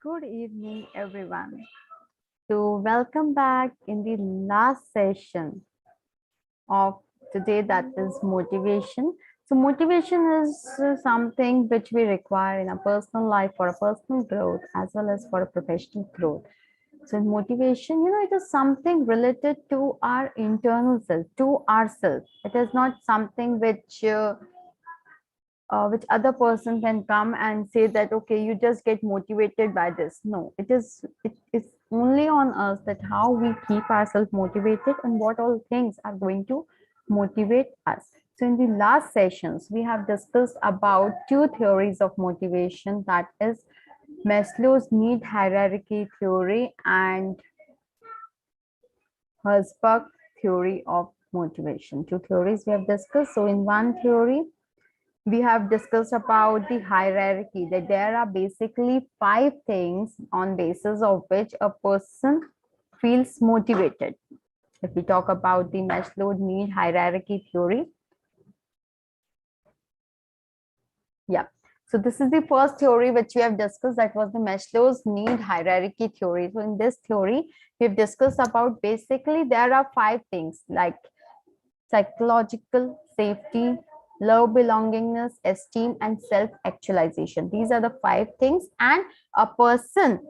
Good evening, everyone. So, welcome back in the last session of today, that is motivation. So, motivation is something which we require in a personal life for a personal growth as well as for a professional growth. So, motivation, it is something related to our internal self, to ourselves. It is not something which other person can come and say that okay, you just get motivated by this. No, it's only on us that how we keep ourselves motivated and what all things are going to motivate us. So in the last sessions we have discussed about two theories of motivation, that is Maslow's need hierarchy theory and Herzberg theory of motivation. Two theories we have discussed. So in one theory we have discussed about the hierarchy, that there are basically 5 things on basis of which a person feels motivated. If we talk about the Maslow need hierarchy theory, yeah. So this is the first theory which we have discussed, that was the Maslow's need hierarchy theory. So in this theory, we've discussed about basically there are 5 things like psychological safety, love, belongingness, esteem, and self-actualization. These are the 5 things, and a person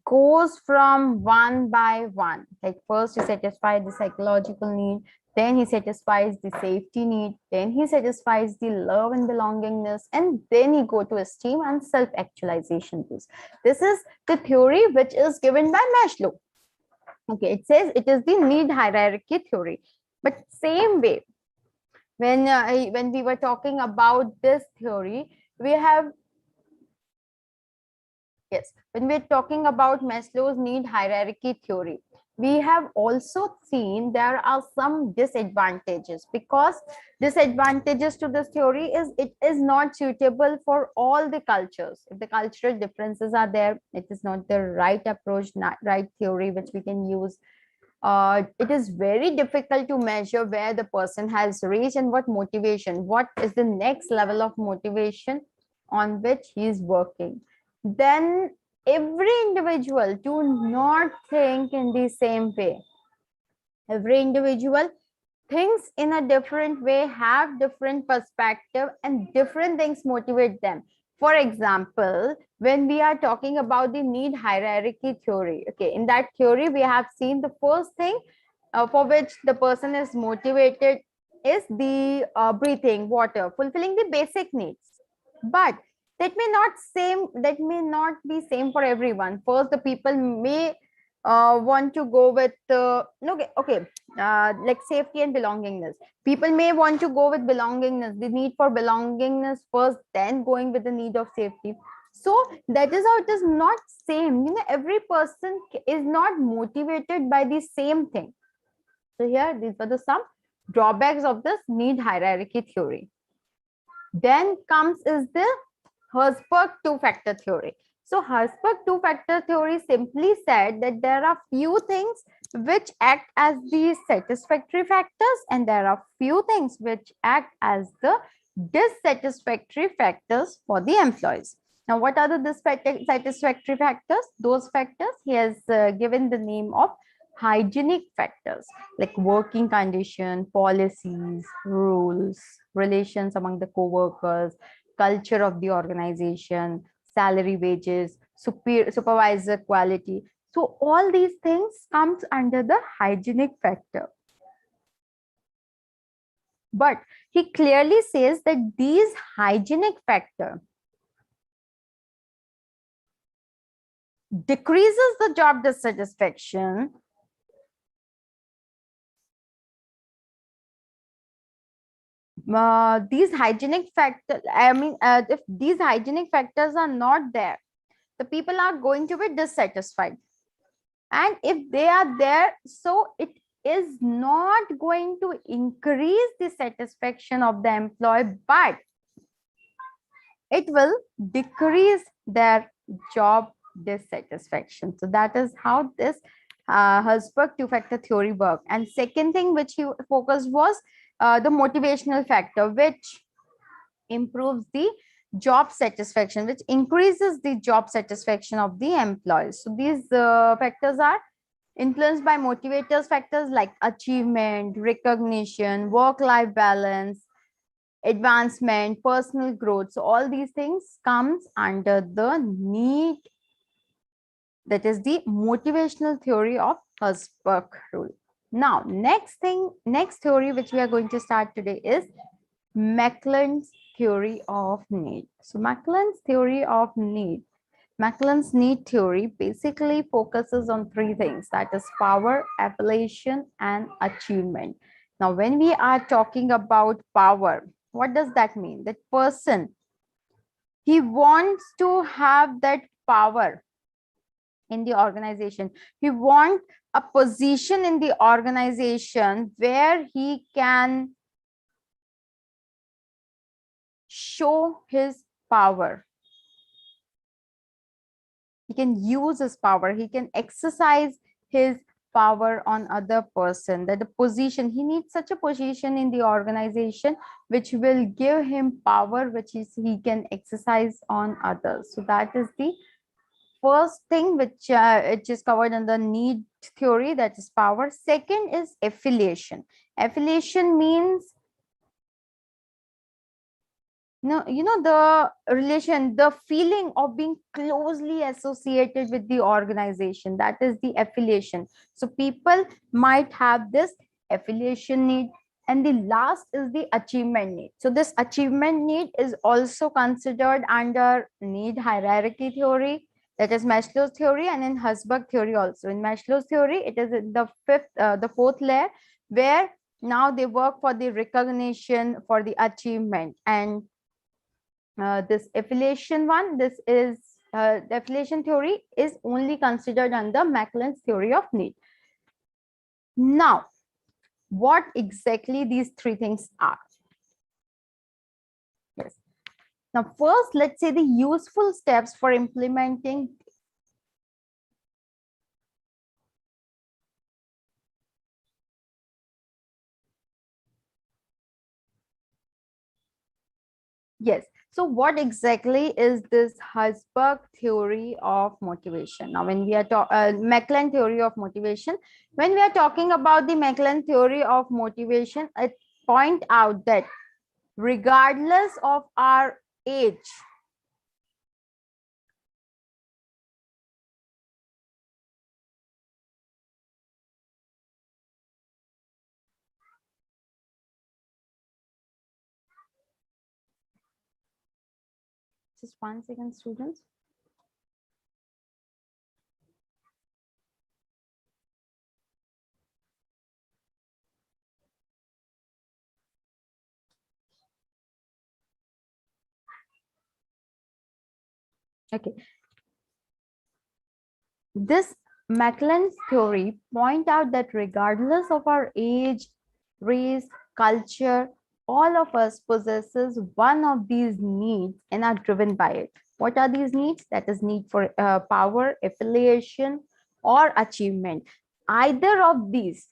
goes from one by one. Like first, he satisfies the psychological need, then he satisfies the safety need, then he satisfies the love and belongingness, and then he go to esteem and self-actualization. This is the theory which is given by Maslow. Okay, it says it is the need hierarchy theory. But same way, when we were talking about this theory, we have, yes, when we're talking about Maslow's need hierarchy theory, we have also seen there are some disadvantages, because disadvantages to this theory is it is not suitable for all the cultures. If the cultural differences are there, it is not the right approach, not right theory which we can use. It is very difficult to measure where the person has reached and what is the next level of motivation on which he is working. Then every individual do not think in the same way. Every individual thinks in a different way, have different perspective, and different things motivate them. For example, when we are talking about the need hierarchy theory, okay, in that theory we have seen the first thing for which the person is motivated is the breathing water, fulfilling the basic needs. But that may not be same for everyone. First, the people may want to go with like safety and belongingness. People may want to go with belongingness, the need for belongingness first, then going with the need of safety. So that is how it is not same. Every person is not motivated by the same thing. So here, these are the some drawbacks of this need hierarchy theory. Then comes is the Herzberg two-factor theory. So Herzberg two-factor theory simply said that there are few things which act as the satisfactory factors, and there are few things which act as the dissatisfactory factors for the employees. Now, what are the dissatisfactory factors? Those factors he has given the name of hygienic factors, like working condition, policies, rules, relations among the co-workers, culture of the organization, salary, wages, supervisor quality. So all these things comes under the hygienic factor. But he clearly says that these hygienic factor decreases the job dissatisfaction these hygienic factors, if these hygienic factors are not there, the people are going to be dissatisfied. And if they are there, so it is not going to increase the satisfaction of the employee, but it will decrease their job dissatisfaction. So that is how this Herzberg two-factor theory worked. And second thing which he focused was the motivational factor, which improves the job satisfaction, which increases the job satisfaction of the employees. So these factors are influenced by motivators factors like achievement, recognition, work-life balance, advancement, personal growth. So all these things comes under the need, that is the motivational theory of Herzberg rule. Now, next theory which we are going to start today is Macklin's theory of need. So Macklin's theory of need, Macklin's need theory basically focuses on three things, that is power, affiliation, and achievement. Now, when we are talking about power, what does that mean? That person, he wants to have that power in the organization. He wants a position in the organization where he can show his power. He can use his power. He can exercise his power on other person. That the position, he needs such a position in the organization which will give him power, which he can exercise on others. So that is the first thing which it is covered in the need theory, that is power. Second is affiliation. Affiliation means the relation, the feeling of being closely associated with the organization, that is the affiliation. So people might have this affiliation need. And the last is the achievement need. So this achievement need is also considered under need hierarchy theory, that is Maslow's theory, and in Herzberg theory also. In Maslow's theory, it is in the fourth layer, where now they work for the recognition, for the achievement. And this affiliation one, this is the affiliation theory is only considered under Macklin's theory of need. Now, what exactly these three things are? Yes. Now, first, let's say the useful steps for implementing. Yes. So what exactly is this Herzberg theory of motivation? Now, when we are talking Macklin theory of motivation, when we are talking about the Macklin theory of motivation, it point out that regardless of our age, just 1 second, students. Okay. This Macklin's theory point out that regardless of our age, race, culture, all of us possesses one of these needs and are driven by it. What are these needs? That is need for power, affiliation, or achievement. Either of these,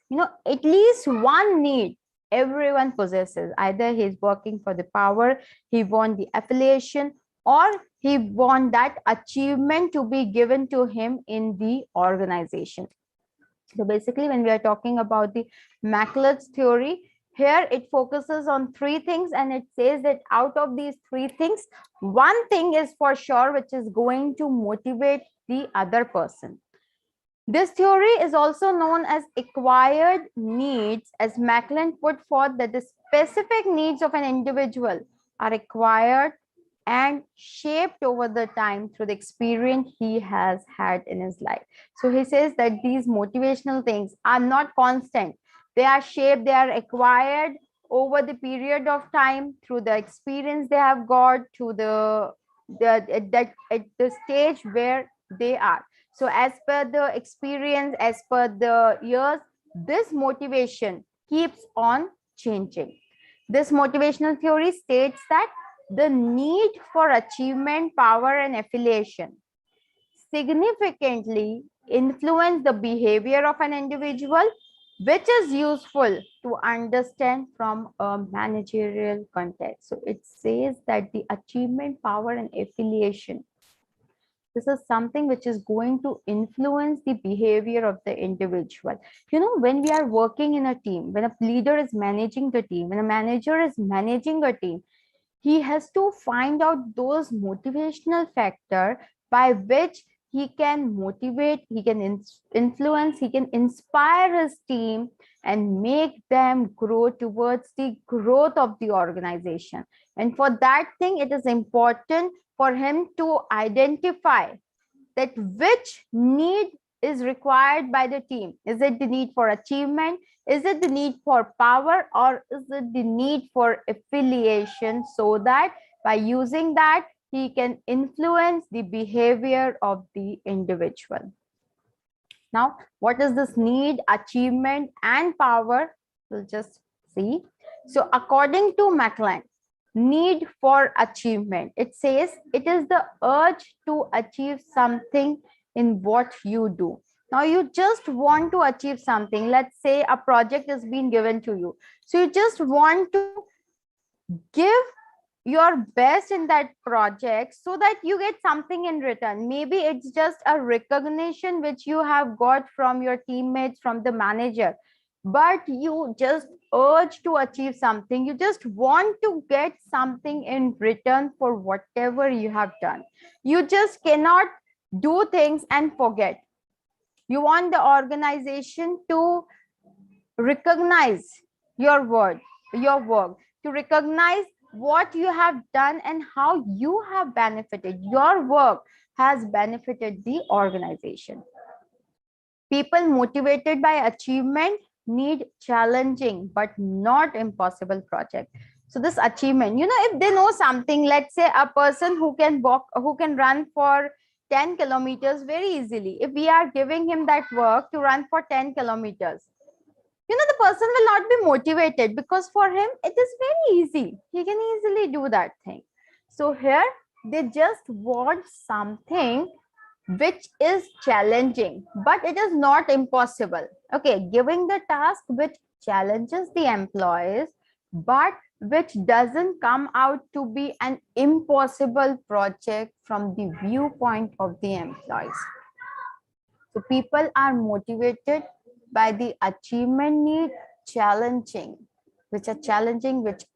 at least one need everyone possesses. Either he's working for the power, he wants the affiliation, or he want that achievement to be given to him in the organization. So basically, when we are talking about the Macklin's theory, here it focuses on three things, and it says that out of these three things, one thing is for sure which is going to motivate the other person. This theory is also known as acquired needs, as Macklin put forth that the specific needs of an individual are acquired and shaped over the time through the experience he has had in his life. So he says that these motivational things are not constant. They are shaped, they are acquired over the period of time through the experience they have got to at the stage where they are. So as per the experience, as per the years, this motivation keeps on changing. This motivational theory states that the need for achievement, power, and affiliation significantly influence the behavior of an individual, which is useful to understand from a managerial context. So it says that the achievement, power, and affiliation, this is something which is going to influence the behavior of the individual. When we are working in a team, when a leader is managing the team, when a manager is managing a team, he has to find out those motivational factor by which he can motivate, he can influence, he can inspire his team and make them grow towards the growth of the organization. And for that thing, it is important for him to identify that which need is required by the team. Is it the need for achievement? Is it the need for power, or is it the need for affiliation, so that by using that, he can influence the behavior of the individual? Now, what is this need, achievement, and power? We'll just see. So according to McLean, need for achievement, it says it is the urge to achieve something in what you do. Now you just want to achieve something. Let's say a project is being given to you. So you just want to give your best in that project so that you get something in return. Maybe it's just a recognition which you have got from your teammates, from the manager, but you just urge to achieve something. You just want to get something in return for whatever you have done. You just cannot do things and forget. You want the organization to recognize your work, to recognize what you have done and how you have benefited. Your work has benefited the organization. People motivated by achievement need challenging but not impossible project. So this achievement, if they know something, let's say a person who can walk, who can run for 10 kilometers very easily, if we are giving him that work to run for 10 kilometers, the person will not be motivated, because for him it is very easy. He can easily do that thing. So here they just want something which is challenging, but it is not impossible. Okay, giving the task which challenges the employees, but which doesn't come out to be an impossible project from the viewpoint of the employees. So people are motivated by the achievement need, challenging, which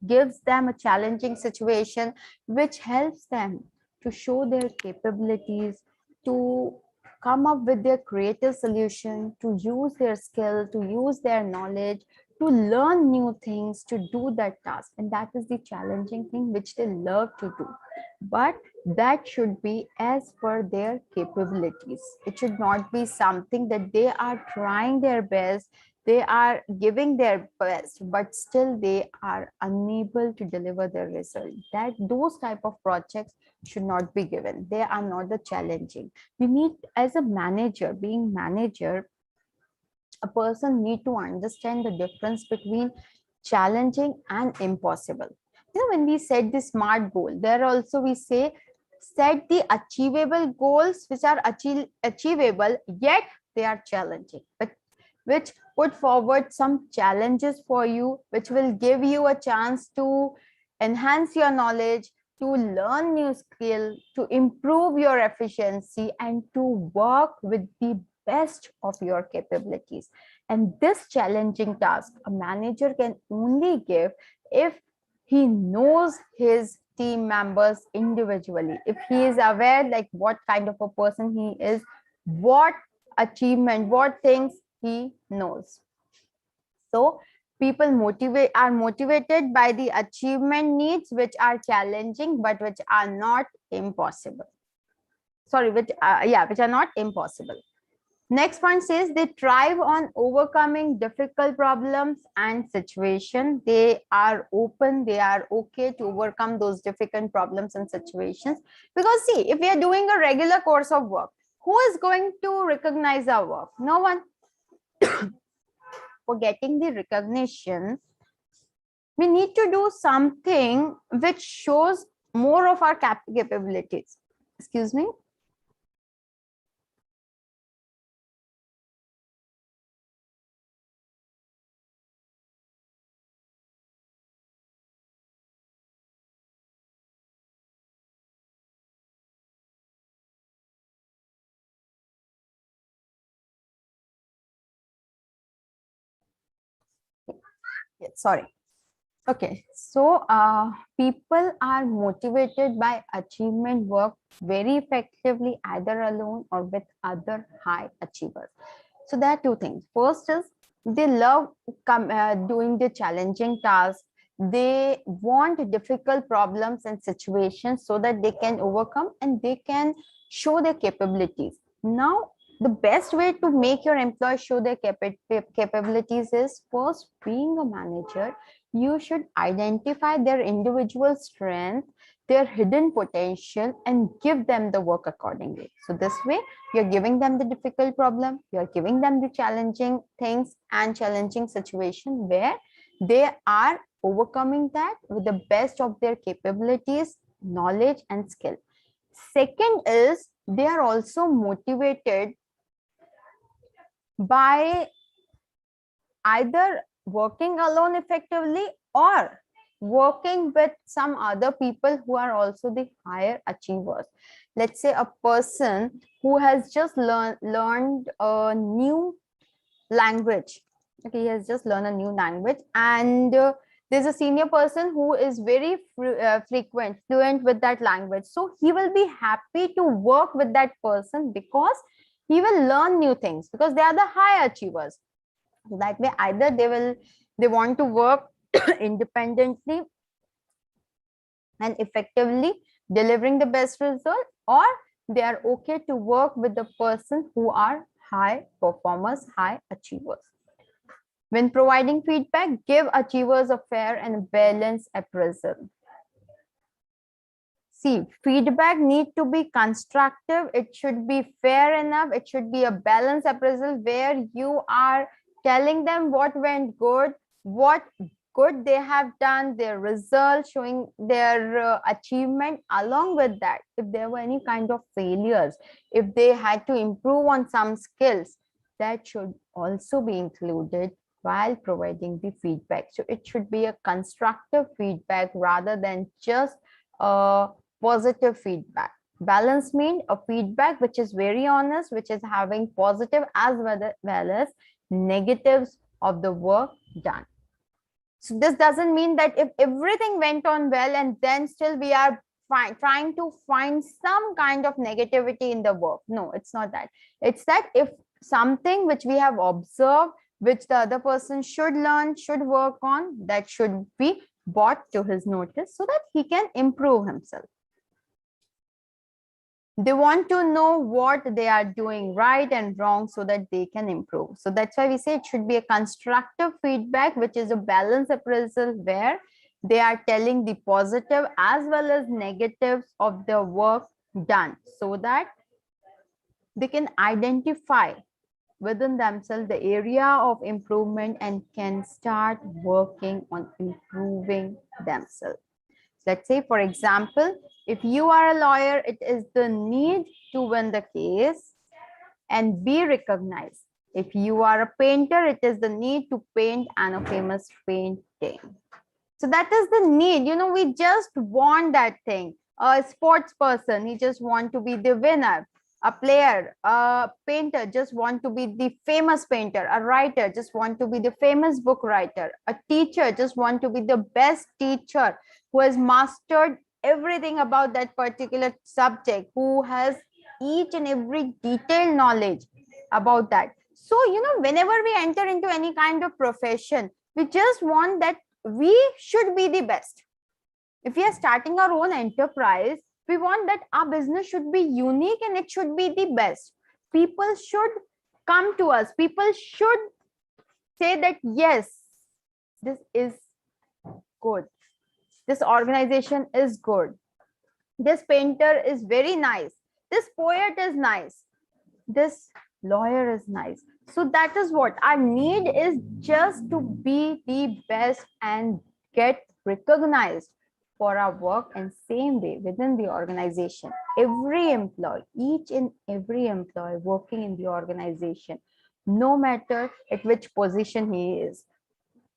gives them a challenging situation, which helps them to show their capabilities, to come up with their creative solution, to use their skill, to use their knowledge, to learn new things, to do that task. And that is the challenging thing which they love to do. But that should be as per their capabilities. It should not be something that they are trying their best, they are giving their best, but still they are unable to deliver the result. That those type of projects should not be given. They are not the challenging. You need, as a manager, being manager, a person need to understand the difference between challenging and impossible. When we set the SMART goal, there also we say set the achievable goals which are achievable, yet they are challenging, but which put forward some challenges for you, which will give you a chance to enhance your knowledge, to learn new skill, to improve your efficiency, and to work with the best of your capabilities. And this challenging task a manager can only give if he knows his team members individually, if he is aware like what kind of a person he is, what achievement, what things he knows. So people are motivated by the achievement needs which are challenging but which are not impossible. Sorry, which are not impossible. Next point says they thrive on overcoming difficult problems and situations. They are open, they are okay to overcome those difficult problems and situations. Because see, if we are doing a regular course of work, who is going to recognize our work? No one. For getting the recognition, we need to do something which shows more of our capabilities. Excuse me. Sorry. Okay, so people are motivated by achievement work very effectively either alone or with other high achievers. So there are two things. First is they love doing the challenging tasks. They want difficult problems and situations so that they can overcome and they can show their capabilities. Now, the best way to make your employees show their capabilities is first, being a manager, you should identify their individual strength, their hidden potential, and give them the work accordingly. So this way, you're giving them the difficult problem, you're giving them the challenging things and challenging situation where they are overcoming that with the best of their capabilities, knowledge, and skill. Second is they are also motivated by either working alone effectively or working with some other people who are also the higher achievers. Let's say a person who has just learned a new language. Okay, he has just learned a new language, and there's a senior person who is very fluent with that language. So he will be happy to work with that person because he will learn new things because they are the high achievers. That way, either they want to work independently and effectively delivering the best result, or they are okay to work with the person who are high performers, high achievers. When providing feedback, give achievers a fair and balanced appraisal. See, feedback need to be constructive. It should be fair enough. It should be a balanced appraisal where you are telling them what went good, what good they have done, their results, showing their achievement. Along with that, if there were any kind of failures, if they had to improve on some skills, that should also be included while providing the feedback. So it should be a constructive feedback rather than just positive feedback. Balance means a feedback which is very honest, which is having positive as well as negatives of the work done. So this doesn't mean that if everything went on well and then still we are trying to find some kind of negativity in the work. No, it's not that. It's that if something which we have observed, which the other person should learn, should work on, that should be brought to his notice so that he can improve himself. They want to know what they are doing right and wrong so that they can improve. So that's why we say it should be a constructive feedback, which is a balanced appraisal where they are telling the positive as well as negatives of the work done so that they can identify within themselves the area of improvement and can start working on improving themselves. Let's say, for example, if you are a lawyer, it is the need to win the case and be recognized. If you are a painter, it is the need to paint and a famous painting. So that is the need. You know, we just want that thing. A sports person, he just want to be the winner. A player, a painter just want to be the famous painter. A writer just want to be the famous book writer. A teacher just want to be the best teacher who has mastered everything about that particular subject, who has each and every detailed knowledge about that. So, you know, whenever we enter into any kind of profession, we just want that we should be the best. If we are starting our own enterprise, we want that our business should be unique and it should be the best. People should come to us. People should say that, yes, this is good. This organization is good. This painter is very nice. This poet is nice. This lawyer is nice. So that is what our need is, just to be the best and get recognized for our work. And same way within the organization, every employee, each and every employee working in the organization, no matter at which position he is,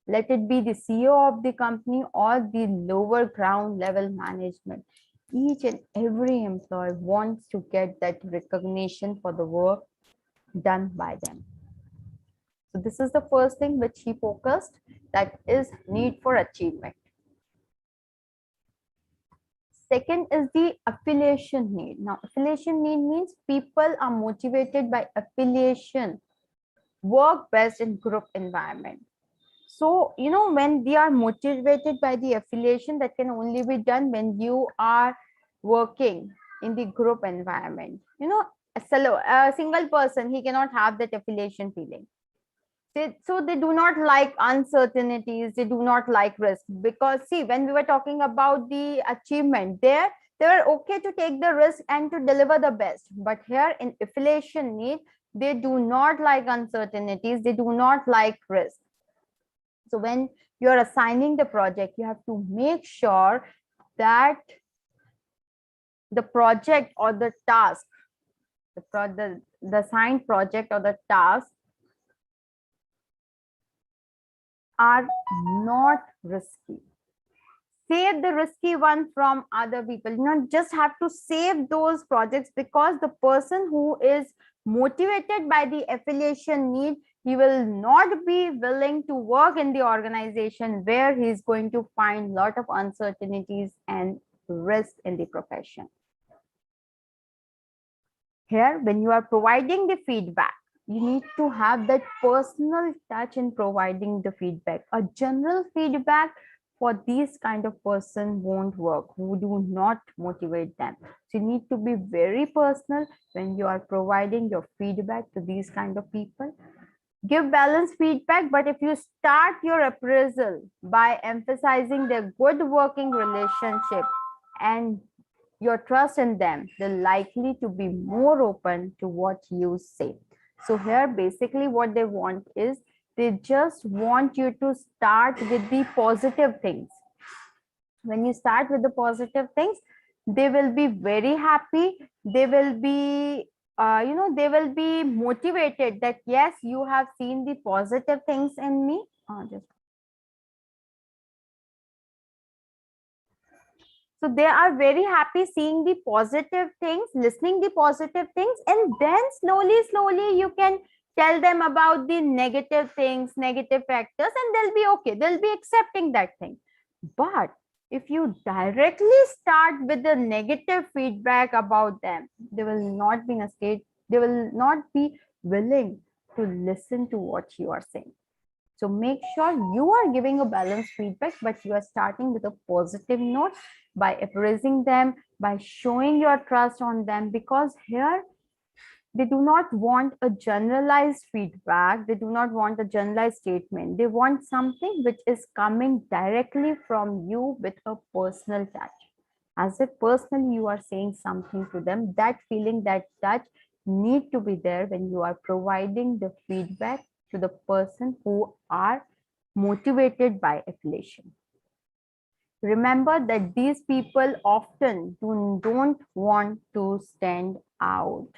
let it be the CEO of the company or the lower ground level management, each and every employee wants to get that recognition for the work done by them. So this is the first thing which he focused, that is need for achievement. Second is the affiliation need. Now, affiliation need means people are motivated by affiliation, work best in group environment. So, when they are motivated by the affiliation, that can only be done when you are working in the group environment. A single person, he cannot have that affiliation feeling. So they do not like uncertainties, they do not like risk, because see, when we were talking about the achievement there, they were okay to take the risk and to deliver the best. But here in affiliation need, they do not like uncertainties, they do not like risk. So when you are assigning the project, you have to make sure that the project or the task, the assigned project or the task are not risky. Save the risky one from other people. You not just have to save those projects, because the person who is motivated by the affiliation need, he will not be willing to work in the organization where he is going to find a lot of uncertainties and risk in the profession. Here, when you are providing the feedback, you need to have that personal touch in providing the feedback. A general feedback for these kind of person won't work, who do not motivate them. So you need to be very personal when you are providing your feedback to these kind of people. Give balanced feedback, but if you start your appraisal by emphasizing their good working relationship and your trust in them, they're likely to be more open to what you say. So here, basically what they want is, they just want you to start with the positive things. When you start with the positive things, they will be very happy. They will be, they will be motivated that yes, you have seen the positive things in me. So they are very happy seeing the positive things, listening the positive things, and then slowly you can tell them about the negative things, negative factors, and they'll be okay. They'll be accepting that thing. But if you directly start with the negative feedback about them, they will not be in a state, they will not be willing to listen to what you are saying. So make sure you are giving a balanced feedback, but you are starting with a positive note by appraising them, by showing your trust on them, because here they do not want a generalized feedback. They do not want a generalized statement. They want something which is coming directly from you with a personal touch. As if personally you are saying something to them, that feeling, that touch need to be there when you are providing the feedback to the person who are motivated by affiliation. Remember that these people often don't want to stand out.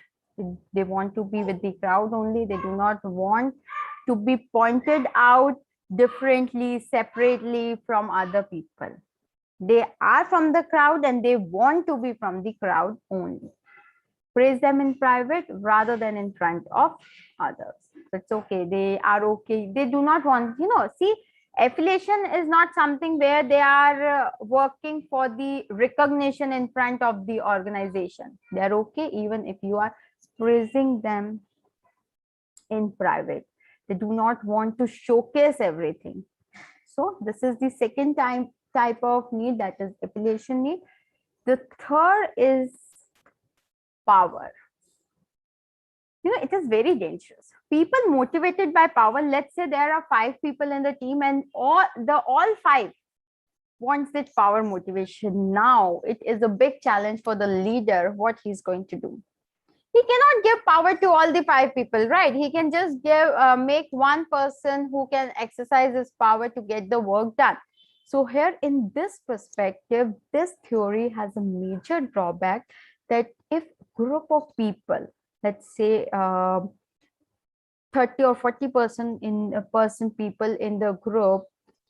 They want to be with the crowd only. They do not want to be pointed out differently, separately from other people. They are from the crowd and they want to be from the crowd only. Praise them in private rather than in front of others. It's okay. They are okay. They do not want, see, affiliation is not something where they are working for the recognition in front of the organization. They're okay even if you are praising them in private. They do not want to showcase everything. So this is the second type of need, that is affiliation need. The third is power. It is very dangerous. People motivated by power, let's say there are 5 people in the team and all 5 wants that power motivation. Now it is a big challenge for the leader what he's going to do. He cannot give power to all the 5 people, right? He can just make one person who can exercise his power to get the work done. So here in this perspective, this theory has a major drawback, that if group of people, let's say 30 or 40% people in the group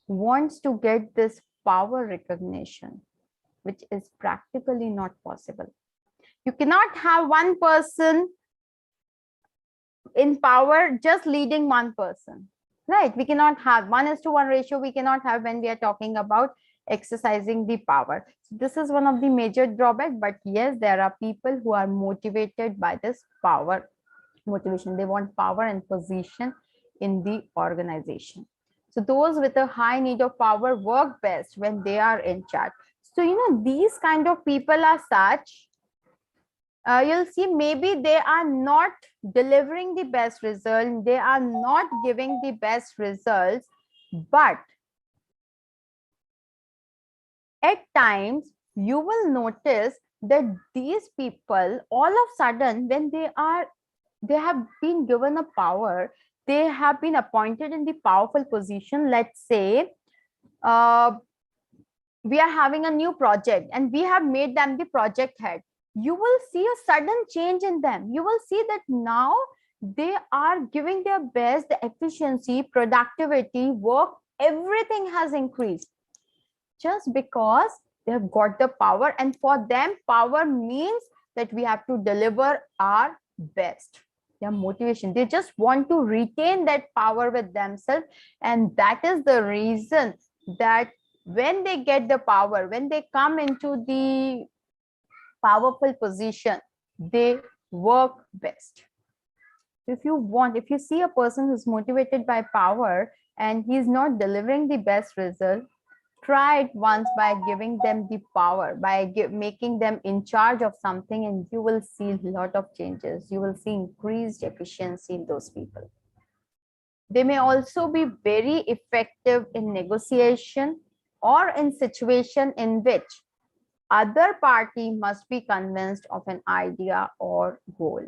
wants to get this power recognition, which is practically not possible. You cannot have one person in power just leading one person, right? We cannot have 1:1 ratio. We cannot have when we are talking about exercising the power. So this is one of the major drawback. But yes, there are people who are motivated by this power motivation. They want power and position in the organization. So those with a high need of power work best when they are in charge. So these kind of people are such, you'll see maybe they are not delivering the best result, they are not giving the best results, but at times you will notice that these people all of a sudden, when they have been given a power, they have been appointed in the powerful position. Let's say uh, we are having a new project and we have made them the project head. You will see a sudden change in them. You will see that now they are giving their best, the efficiency, productivity, work, everything has increased just because they have got the power. And for them, power means that we have to deliver our best. Their motivation, they just want to retain that power with themselves. And that is the reason that when they get the power, when they come into the powerful position, they work best. If you see a person who's motivated by power and he's not delivering the best result, try it once by giving them the power, by making them in charge of something, and you will see a lot of changes. You will see increased efficiency in those people. They may also be very effective in negotiation or in situation in which other party must be convinced of an idea or goal.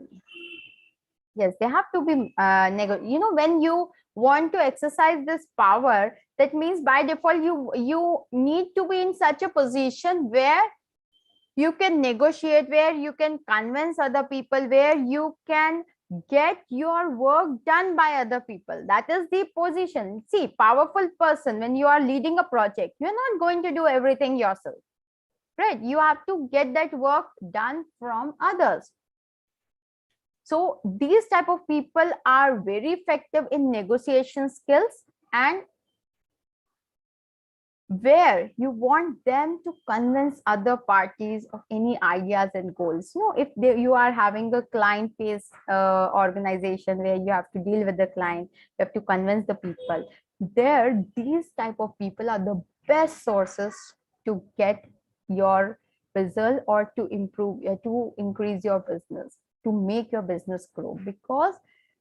Yes, they have to be when you want to exercise this power, that means by default you need to be in such a position where you can negotiate, where you can convince other people, where you can get your work done by other people. That is the position. See, powerful person, when you are leading a project, you're not going to do everything yourself, right? You have to get that work done from others. So these type of people are very effective in negotiation skills, and where you want them to convince other parties of any ideas and goals. If you are having a client-based organization where you have to deal with the client, you have to convince the people. There, these type of people are the best sources to get your result or to improve, to increase your business, to make your business grow. Because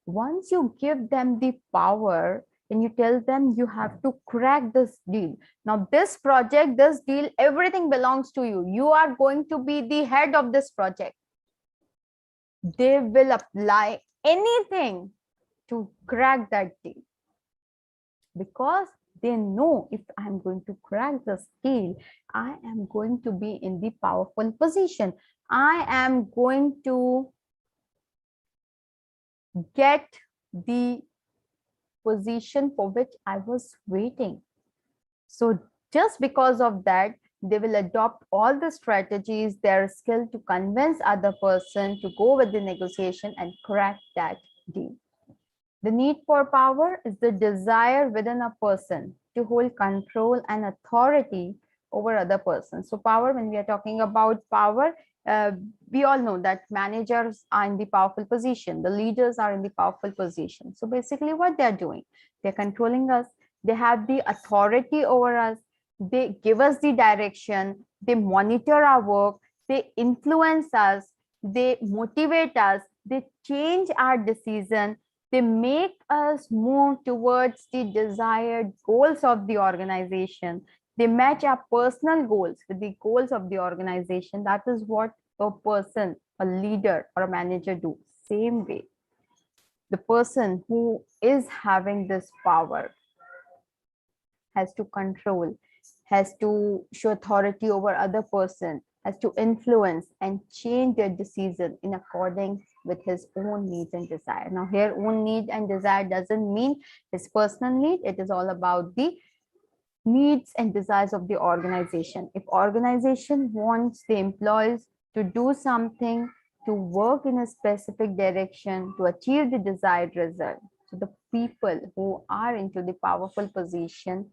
once you give them the power and you tell them you have to crack this deal, now this project, this deal, everything belongs to you, you are going to be the head of this project, they will apply anything to crack that deal, because they know if I'm going to crack this deal, I am going to be in the powerful position, I am going to get the position for which I was waiting. So just because of that, they will adopt all the strategies, their skill to convince other person to go with the negotiation and crack that deal. The need for power is the desire within a person to hold control and authority over other persons. So power, when we are talking about power, we all know that managers are in the powerful position, the leaders are in the powerful position. So basically what they're doing, they're controlling us, they have the authority over us, they give us the direction, they monitor our work, they influence us, they motivate us, they change our decision, they make us move towards the desired goals of the organization. They match our personal goals with the goals of the organization. That is what a person, a leader or a manager do. Same way, the person who is having this power has to control, has to show authority over other person, has to influence and change their decision in accordance with his own needs and desire. Now here, own need and desire doesn't mean his personal need. It is all about the needs and desires of the organization. If organization wants the employees to do something to work in a specific direction to achieve the desired result. So the people who are into the powerful position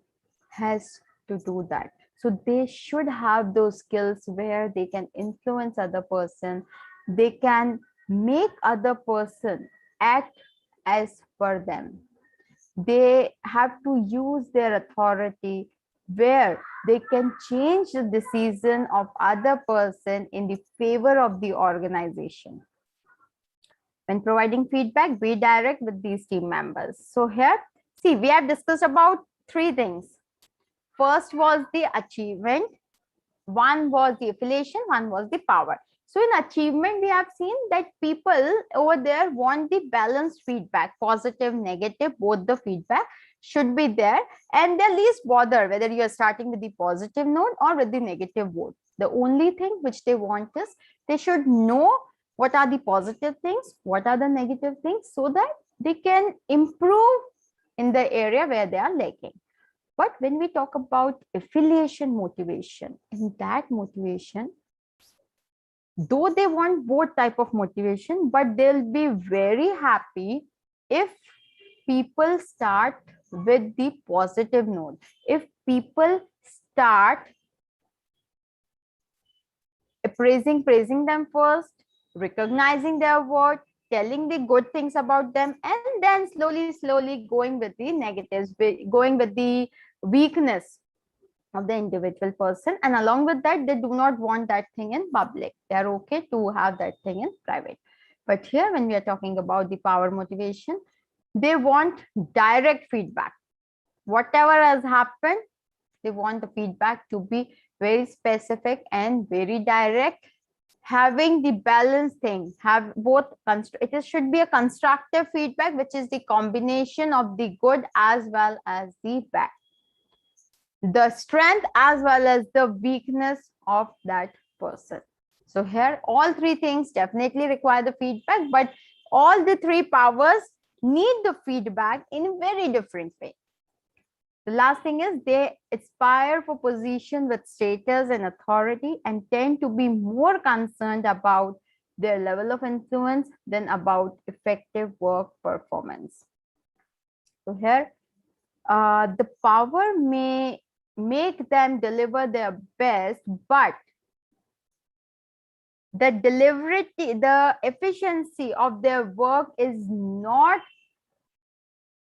has to do that. So they should have those skills where they can influence other person, they can make other person act as per them. They have to use their authority where they can change the decision of other person in the favor of the organization. When providing feedback, be direct with these team members. So here, see, we have discussed about three things. First was the achievement, one was the affiliation, one was the power. So in achievement, we have seen that people over there want the balanced feedback, positive, negative, both the feedback should be there, and they're least bothered whether you are starting with the positive note or with the negative note. The only thing which they want is they should know what are the positive things, what are the negative things, so that they can improve in the area where they are lacking. But when we talk about affiliation motivation, in that motivation, though they want both type of motivation, but they'll be very happy if people start with the positive note. If people start praising them first, recognizing their work, telling the good things about them, and then slowly going with the negatives, going with the weakness of the individual person, and along with that they do not want that thing in public. They are okay to have that thing in private. But here when we are talking about the power motivation, they want direct feedback. Whatever has happened, they want the feedback to be very specific and very direct, having the balanced thing, have both. It should be a constructive feedback, which is the combination of the good as well as the bad, the strength as well as the weakness of that person. So here all three things definitely require the feedback, but all the three powers need the feedback in a very different way. The last thing is they aspire for position with status and authority and tend to be more concerned about their level of influence than about effective work performance. So here the power may make them deliver their best, but the delivery, the efficiency of their work is not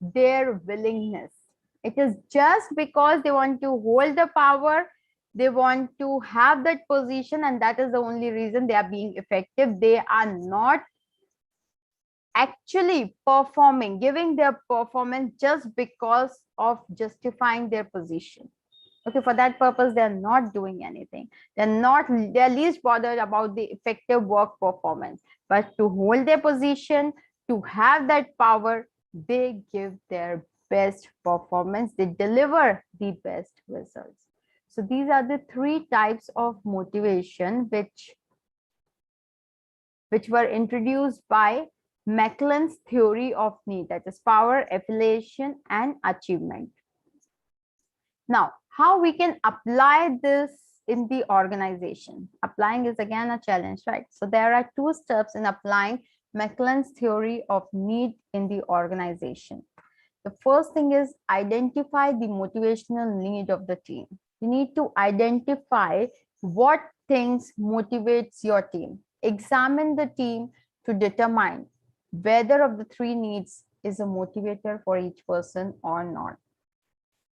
their willingness. It is just because they want to hold the power, they want to have that position, and that is the only reason they are being effective. They are not actually performing, giving their performance just because of justifying their position. Okay, for that purpose, they're not doing anything. They're least bothered about the effective work performance. But to hold their position, to have that power, they give their best performance. They deliver the best results. So these are the three types of motivation which were introduced by Macklin's theory of need, that is power, affiliation, and achievement. Now, how we can apply this in the organization? Applying is again a challenge, right? So there are two steps in applying Macklin's theory of need in the organization. The first thing is identify the motivational need of the team. You need to identify what things motivates your team. Examine the team to determine whether of the three needs is a motivator for each person or not.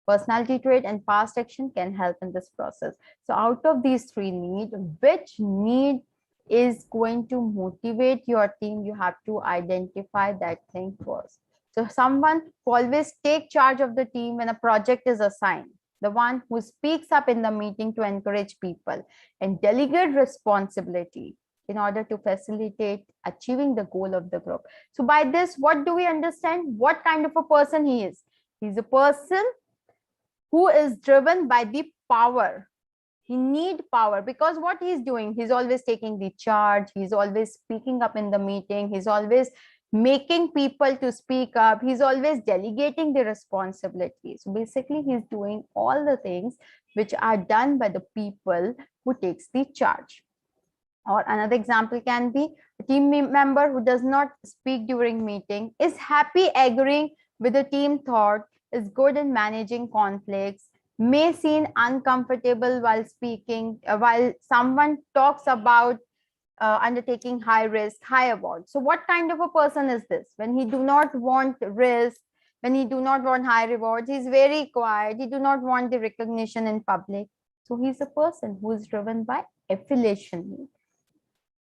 Personality trait and past action can help in this process. So out of these three needs, which need is going to motivate your team? You have to identify that thing first. So someone who always take charge of the team when a project is assigned, the one who speaks up in the meeting to encourage people and delegate responsibility in order to facilitate achieving the goal of the group. So by this, what do we understand? What kind of a person he is? He's a person who is driven by the power. He need power because what he's doing, he's always taking the charge. He's always speaking up in the meeting. He's always making people to speak up. He's always delegating the responsibility. So basically, he's doing all the things which are done by the people who takes the charge. Or another example can be A team member who does not speak during meeting, is happy agreeing with the team thought, is good in managing conflicts, may seem uncomfortable while speaking, while someone talks about undertaking high risk, high award. So what kind of a person is this? When he do not want risk, when he do not want high rewards, he's very quiet. He do not want the recognition in public. So he's a person who is driven by affiliation.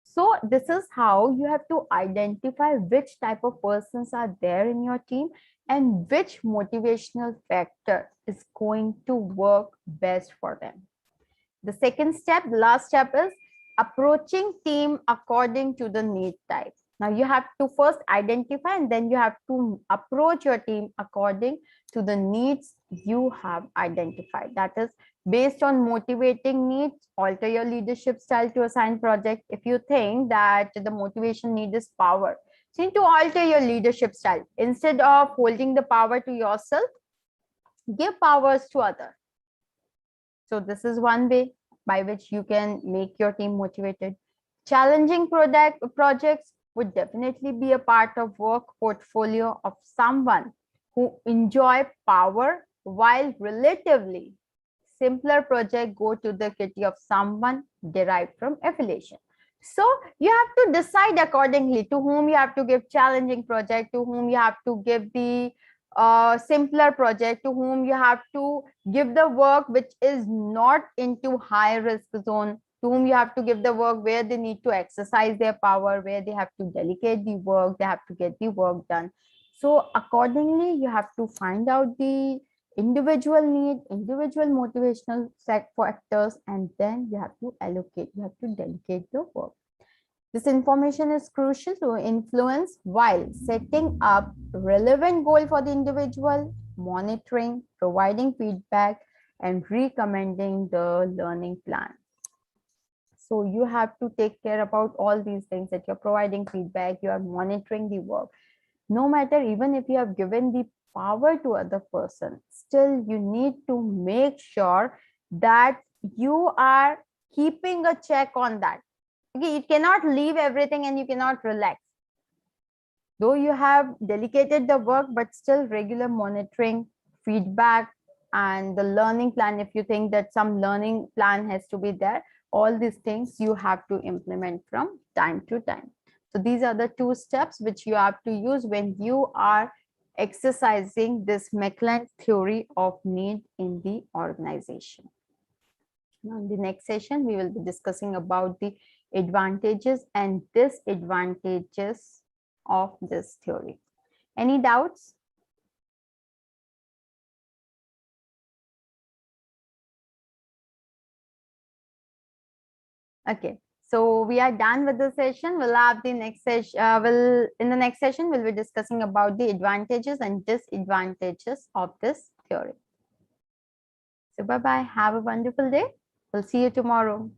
So this is how you have to identify which type of persons are there in your team and which motivational factor is going to work best for them. The second step, the last step, is approaching team according to the need type. Now you have to first identify and then you have to approach your team according to the needs you have identified. That is based on motivating needs, alter your leadership style to assign project. If you think that the motivation need is power, so you need to alter your leadership style. Instead of holding the power to yourself, give powers to others. So this is one way by which you can make your team motivated. Challenging projects would definitely be a part of work portfolio of someone who enjoy power, while relatively simpler project go to the kitty of someone derived from affiliation. So you have to decide accordingly to whom you have to give challenging project, to whom you have to give the simpler project, to whom you have to give the work which is not into high risk zone, to whom you have to give the work where they need to exercise their power, where they have to delegate the work, they have to get the work done. So accordingly, you have to find out the individual need, individual motivational factors, and then you have to allocate, you have to delegate the work. This information is crucial to influence while setting up relevant goal for the individual, monitoring, providing feedback, and recommending the learning plan. So you have to take care about all these things, that you're providing feedback, you are monitoring the work. No matter, even if you have given the power to other person, still you need to make sure that you are keeping a check on that. Okay, you cannot leave everything and you cannot relax. Though you have delegated the work, but still regular monitoring, feedback, and the learning plan. If you think that some learning plan has to be there, all these things you have to implement from time to time. So these are the two steps which you have to use when you are exercising this McLean theory of need in the organization. Now, in the next session, we will be discussing about the advantages and disadvantages of this theory. Any doubts? Okay, so we are done with the session. We'll have the next session. In the next session, we'll be discussing about the advantages and disadvantages of this theory. So bye-bye. Have a wonderful day. We'll see you tomorrow.